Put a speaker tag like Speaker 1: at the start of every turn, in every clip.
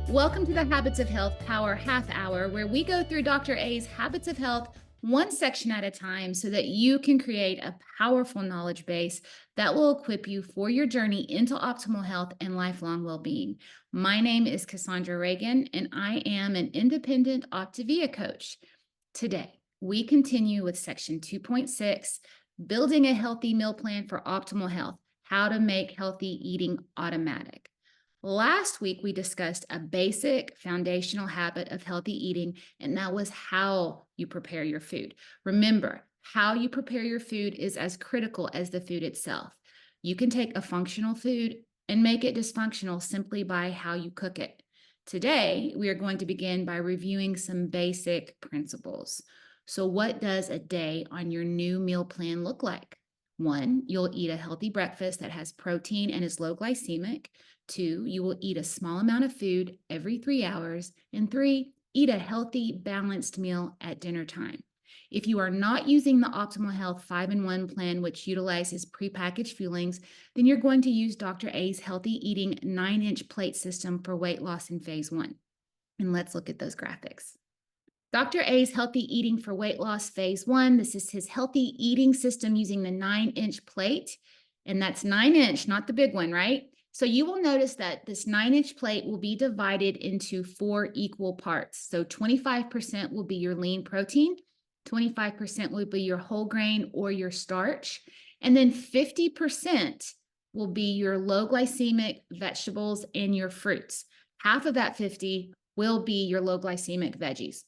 Speaker 1: Welcome to the Habits of Health Power Half Hour, where we go through Dr. A's Habits of Health one section at a time so that you can create a powerful knowledge base that will equip you for your journey into optimal health and lifelong well-being. My name is Cassondra Reagan, and I am an independent Optavia coach. Today, we continue with section 2.6, Building a Healthy Meal Plan for Optimal Health, How to Make Healthy Eating Automatic. Last week, we discussed a basic foundational habit of healthy eating, and that was how you prepare your food. Remember, how you prepare your food is as critical as the food itself. You can take a functional food and make it dysfunctional simply by how you cook it. Today, we are going to begin by reviewing some basic principles. So, what does a day on your new meal plan look like? 1, you'll eat a healthy breakfast that has protein and is low glycemic. 2, you will eat a small amount of food every 3 hours. And 3, eat a healthy, balanced meal at dinner time. If you are not using the Optimal Health 5-in-1 plan, which utilizes prepackaged fuelings, then you're going to use Dr. A's Healthy Eating 9-inch plate system for weight loss in phase 1. And let's look at those graphics. Dr. A's Healthy Eating for Weight Loss Phase 1. This is his healthy eating system using the 9-inch plate. And that's 9-inch, not the big one, right? So you will notice that this 9-inch plate will be divided into 4 equal parts. So 25% will be your lean protein, 25% will be your whole grain or your starch, and then 50% will be your low glycemic vegetables and your fruits. Half of that 50 will be your low glycemic veggies.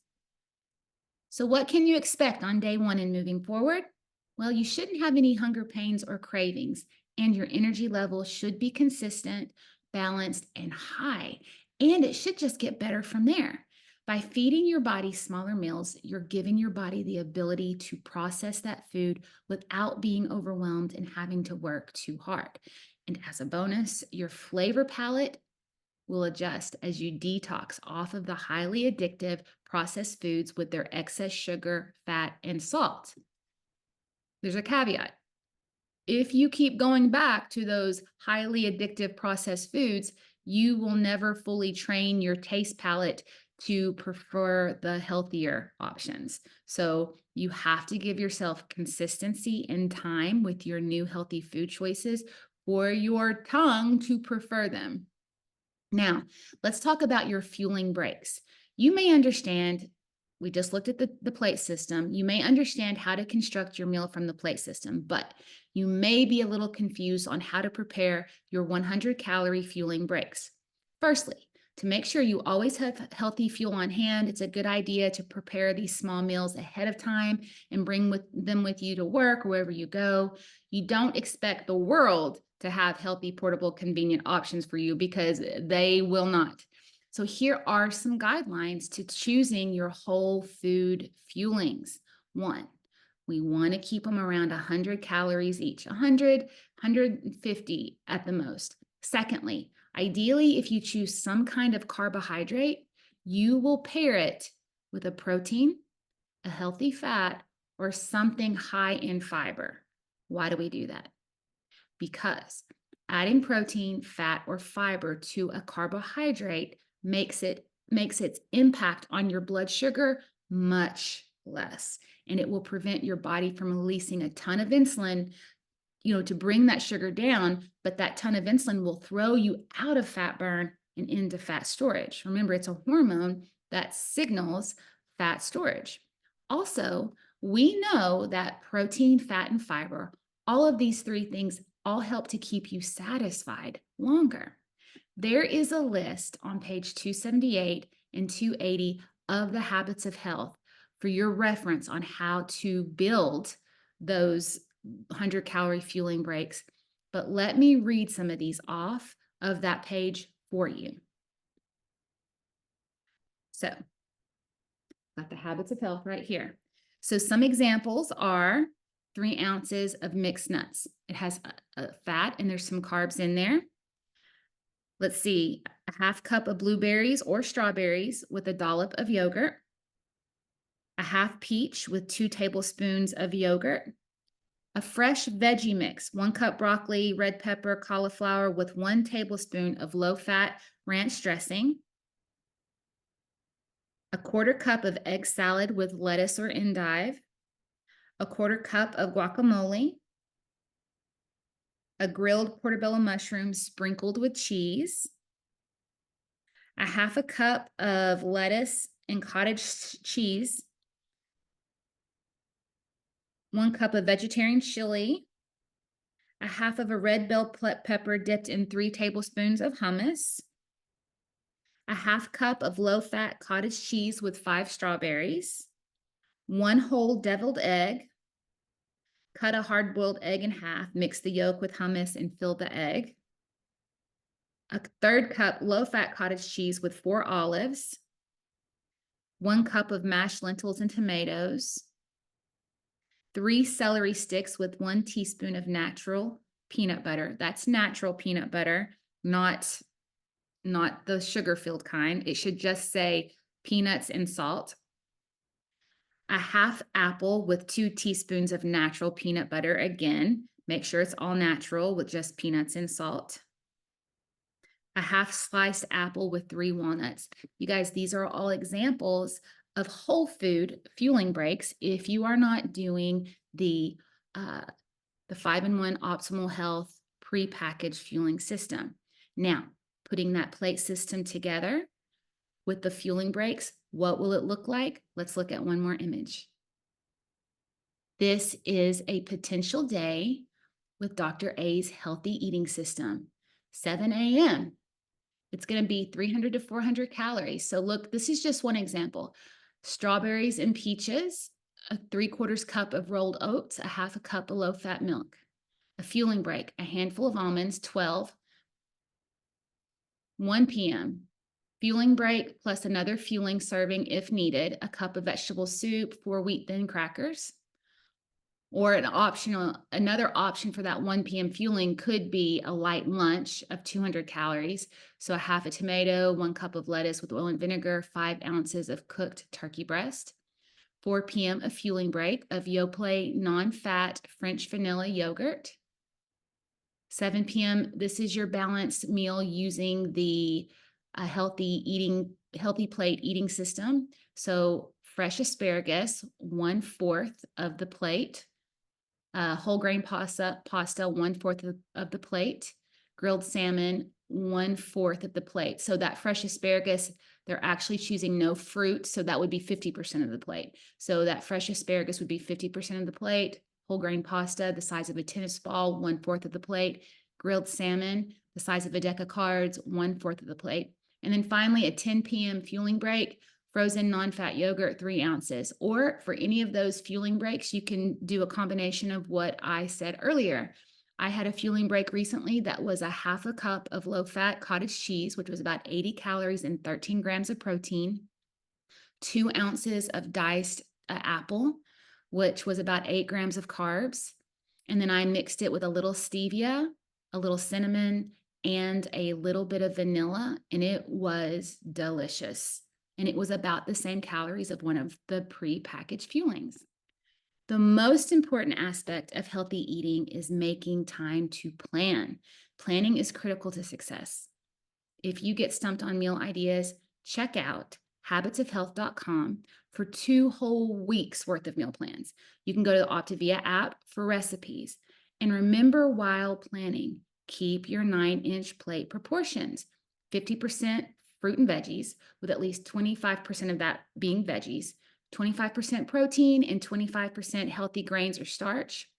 Speaker 1: So what can you expect on day 1 and moving forward? Well, you shouldn't have any hunger pains or cravings, and your energy level should be consistent, balanced, and high. And it should just get better from there. By feeding your body smaller meals, you're giving your body the ability to process that food without being overwhelmed and having to work too hard. And as a bonus, your flavor palette will adjust as you detox off of the highly addictive processed foods with their excess sugar, fat, and salt. There's a caveat. If you keep going back to those highly addictive processed foods, you will never fully train your taste palate to prefer the healthier options. So you have to give yourself consistency and time with your new healthy food choices for your tongue to prefer them. Now, let's talk about your fueling breaks. You may understand, we just looked at the plate system. You may understand how to construct your meal from the plate system, but you may be a little confused on how to prepare your 100-calorie fueling breaks. Firstly, to make sure you always have healthy fuel on hand, it's a good idea to prepare these small meals ahead of time and bring them with you to work or wherever you go. You don't expect the world to have healthy, portable, convenient options for you because they will not. So here are some guidelines to choosing your whole food fuelings. 1, we want to keep them around 100 calories each, 100, 150 at the most. Secondly, ideally, if you choose some kind of carbohydrate, you will pair it with a protein, a healthy fat, or something high in fiber. Why do we do that? Because adding protein, fat, or fiber to a carbohydrate makes its impact on your blood sugar much less, and it will prevent your body from releasing a ton of insulin, to bring that sugar down, but that ton of insulin will throw you out of fat burn and into fat storage. Remember, it's a hormone that signals fat storage. Also, we know that protein, fat, and fiber, all of these 3 things all help to keep you satisfied longer. There is a list on page 278 and 280 of the Habits of Health for your reference on how to build those 100-calorie fueling breaks. But let me read some of these off of that page for you. So, got the Habits of Health right here. So some examples are 3 ounces of mixed nuts. It has a fat and there's some carbs in there. Let's see, a half cup of blueberries or strawberries with a dollop of yogurt, a half peach with 2 tablespoons of yogurt, a fresh veggie mix, 1 cup broccoli, red pepper, cauliflower with 1 tablespoon of low-fat ranch dressing, a quarter cup of egg salad with lettuce or endive, a quarter cup of guacamole, a grilled portobello mushroom sprinkled with cheese, a half a cup of lettuce and cottage cheese, 1 cup of vegetarian chili, a half of a red bell pepper dipped in 3 tablespoons of hummus, a half cup of low-fat cottage cheese with 5 strawberries, 1 whole deviled egg. Cut a hard-boiled egg in half, mix the yolk with hummus, and fill the egg. A third cup low-fat cottage cheese with 4 olives, 1 cup of mashed lentils and tomatoes, 3 celery sticks with 1 teaspoon of natural peanut butter. That's natural peanut butter, not the sugar-filled kind. It should just say peanuts and salt. A half apple with 2 teaspoons of natural peanut butter. Again, make sure it's all natural with just peanuts and salt. A half sliced apple with 3 walnuts. You guys, these are all examples of whole food fueling breaks if you are not doing the 5-in-1 Optimal Health prepackaged fueling system. Now, putting that plate system together with the fueling breaks, what will it look like? Let's look at one more image. This is a potential day with Dr. A's healthy eating system. 7 a.m. It's going to be 300 to 400 calories. So look, this is just one example. Strawberries and peaches, a 3/4 cup of rolled oats, a half a cup of low-fat milk. A fueling break, a handful of almonds, 12. 1 p.m. Fueling break plus another fueling serving if needed, a cup of vegetable soup, 4 wheat thin crackers. Or another option for that 1 p.m. fueling could be a light lunch of 200 calories. So a half a tomato, 1 cup of lettuce with oil and vinegar, 5 ounces of cooked turkey breast. 4 p.m. a fueling break of Yoplait non-fat French vanilla yogurt. 7 p.m. this is your balanced meal using the healthy plate eating system. So fresh asparagus, 1/4 of the plate. Whole grain pasta, 1/4 of the plate. Grilled salmon, 1/4 of the plate. So that fresh asparagus, they're actually choosing no fruit. So that would be 50% of the plate. So that fresh asparagus would be 50% of the plate. Whole grain pasta, the size of a tennis ball, 1/4 of the plate. Grilled salmon, the size of a deck of cards, 1/4 of the plate. And then finally, a 10 p.m. fueling break, frozen non-fat yogurt, 3 ounces. Or for any of those fueling breaks, you can do a combination of what I said earlier. I had a fueling break recently that was a half a cup of low-fat cottage cheese, which was about 80 calories and 13 grams of protein, 2 ounces of diced apple, which was about 8 grams of carbs. And then I mixed it with a little stevia, a little cinnamon, and a little bit of vanilla, and it was delicious. And it was about the same calories of one of the pre-packaged fuelings. The most important aspect of healthy eating is making time to plan. Planning is critical to success. If you get stumped on meal ideas, check out habitsofhealth.com for 2 whole weeks worth of meal plans. You can go to the Optavia app for recipes. And remember, while planning, keep your 9-inch plate proportions. 50% fruit and veggies, with at least 25% of that being veggies, 25% protein, and 25% healthy grains or starch.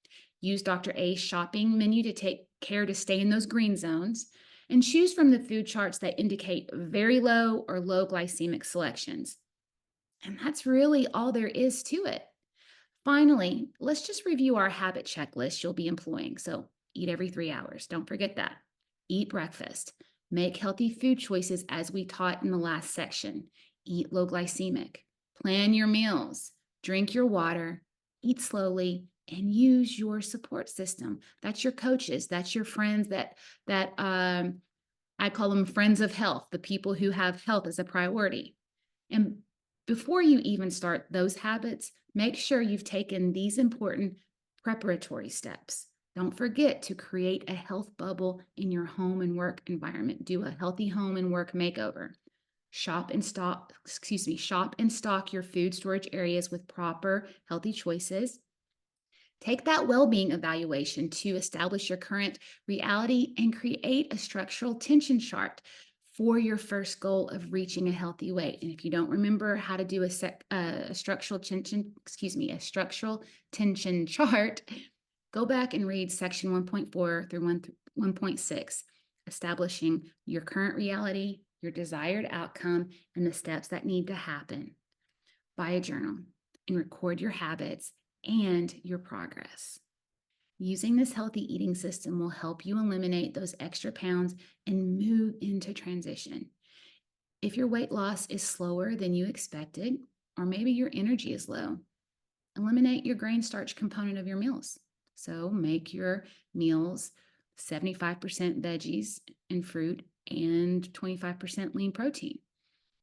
Speaker 1: Use Dr. A's shopping menu to take care to stay in those green zones, and choose from the food charts that indicate very low or low glycemic selections. And that's really all there is to it. Finally, let's just review our habit checklist you'll be employing. So eat every 3 hours. Don't forget that. Eat breakfast. Make healthy food choices as we taught in the last section. Eat low glycemic. Plan your meals. Drink your water. Eat slowly. And use your support system. That's your coaches. That's your friends that I call them friends of health, the people who have health as a priority. And before you even start those habits, make sure you've taken these important preparatory steps. Don't forget to create a health bubble in your home and work environment. Do a healthy home and work makeover. Shop and stock your food storage areas with proper healthy choices. Take that well being evaluation to establish your current reality and create a structural tension chart for your first goal of reaching a healthy weight. And if you don't remember how to do a a structural tension chart, go back and read section 1.4 through 1.6, establishing your current reality, your desired outcome, and the steps that need to happen. Buy a journal and record your habits and your progress. Using this healthy eating system will help you eliminate those extra pounds and move into transition. If your weight loss is slower than you expected, or maybe your energy is low, eliminate your grain starch component of your meals. So make your meals 75% veggies and fruit and 25% lean protein.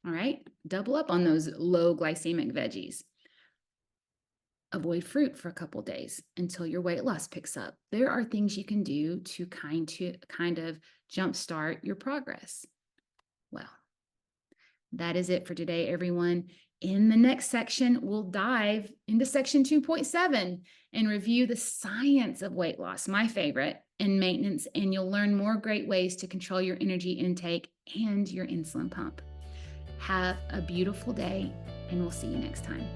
Speaker 1: All right, double up on those low glycemic veggies. Avoid fruit for a couple days until your weight loss picks up. There are things you can do to kind of jumpstart your progress. Well, that is it for today, everyone. In the next section, we'll dive into section 2.7 and review the science of weight loss, my favorite, and maintenance, and you'll learn more great ways to control your energy intake and your insulin pump. Have a beautiful day, and we'll see you next time.